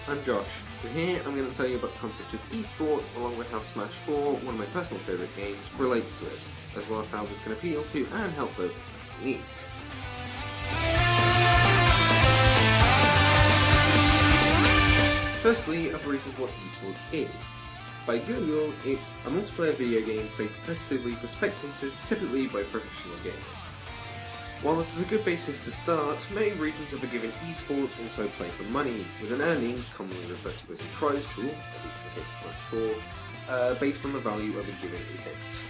I'm Josh, and here I'm going to tell you about the concept of eSports along with how Smash 4, one of my personal favourite games, relates to it, as well as how this can appeal to and help those with special needs. Firstly, a brief of what eSports is. By Google, it's a multiplayer video game played competitively for spectators, typically by professional gamers. While this is a good basis to start, many regions of a given eSports also play for money, with an earning, commonly referred to as a prize pool, at least in the case of Smash 4, based on the value of a given event.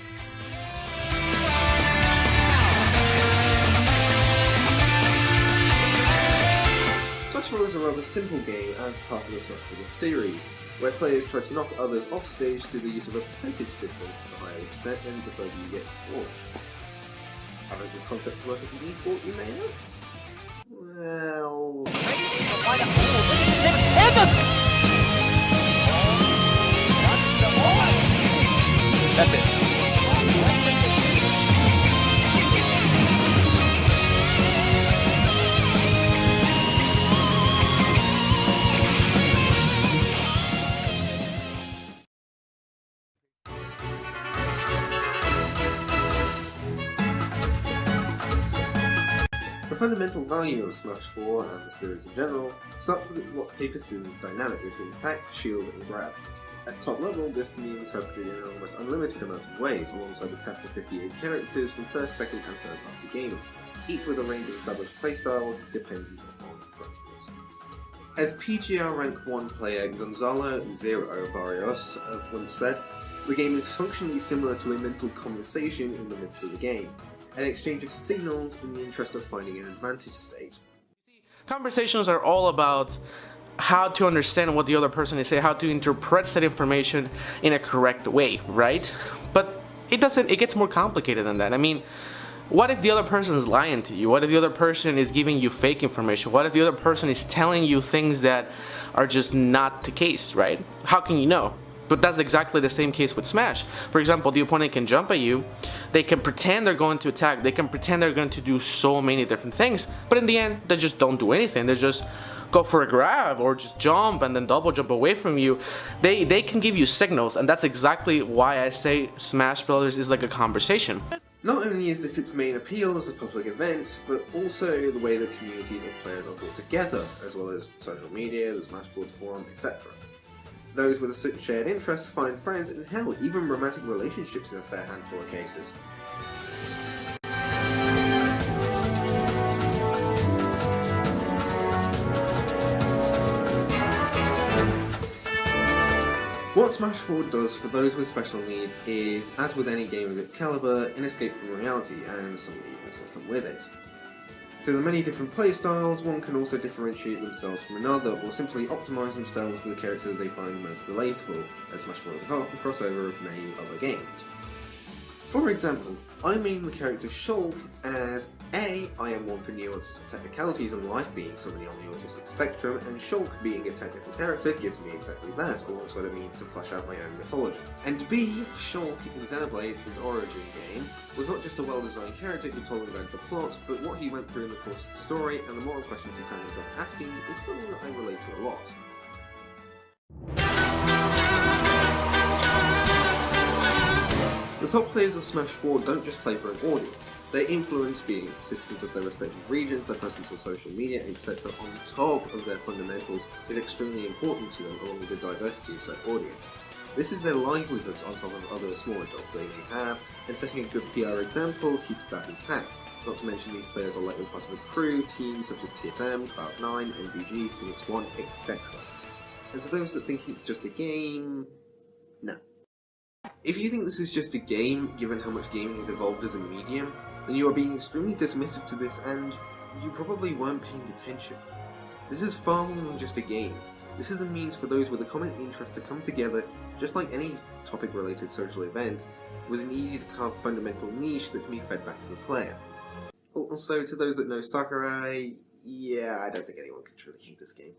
Smash 4 is a rather simple game as part of the Smash Bros. Series, where players try to knock others off stage through the use of a percentage system. The higher you percent, then the further you get launched. How does this concept work as an esport, you may ask? Well... That's it. The fundamental value of Smash 4 and the series in general starts with its rock paper scissors dynamic between attack, shield, and grab. At top level, this can be interpreted in an almost unlimited amount of ways, alongside the cast of 58 characters from first, second, and third party gaming, each with a range of established playstyles dependent on preference. As PGR Rank 1 player Gonzalo Zero Barrios once said, the game is functionally similar to a mental conversation in the midst of the game, an exchange of signals in the interest of finding an advantage state. Conversations are all about how to understand what the other person is saying, how to interpret that information in a correct way, right? But it gets more complicated than that. I mean, what if the other person is lying to you? What if the other person is giving you fake information? What if the other person is telling you things that are just not the case, right? How can you know? But that's exactly the same case with Smash. For example, the opponent can jump at you, they can pretend they're going to attack, they can pretend they're going to do so many different things, but in the end, they just don't do anything. They just go for a grab or just jump and then double jump away from you. They can give you signals, and that's exactly why I say Smash Brothers is like a conversation. Not only is this its main appeal as a public event, but also the way that communities of players are brought together, as well as social media, the Smash Board forum, etc. Those with a shared interest find friends and hell, even romantic relationships in a fair handful of cases. What Smash 4 does for those with special needs is, as with any game of its caliber, an escape from reality and some evils that come with it. Through the many different playstyles, one can also differentiate themselves from another, or simply optimise themselves with a character that they find most relatable, as Smash 4 is a crossover of many other games. For example, I main the character Shulk as A. I am one for nuances and technicalities on life, being somebody on the autistic spectrum, and Shulk being a technical character gives me exactly that, alongside a means to flesh out my own mythology. And B. Shulk in Xenoblade, his origin game, was not just a well-designed character who told about the plot, but what he went through in the course of the story, and the moral questions he found himself asking is something that I relate to a lot. The top players of Smash 4 don't just play for an audience. Their influence, being citizens of their respective regions, their presence on social media, etc., on top of their fundamentals, is extremely important to them, along with the diversity of said audience. This is their livelihoods on top of other smaller jobs they may have, and setting a good PR example keeps that intact. Not to mention these players are likely part of a crew, team such as TSM, Cloud9, MVG, Phoenix One, etc. And to those that think it's just a game, no. If you think this is just a game, given how much gaming has evolved as a medium, then you are being extremely dismissive to this and you probably weren't paying attention. This is far more than just a game. This is a means for those with a common interest to come together, just like any topic-related social event, with an easy-to-carve fundamental niche that can be fed back to the player. Also, to those that know Sakurai, yeah, I don't think anyone can truly hate this game.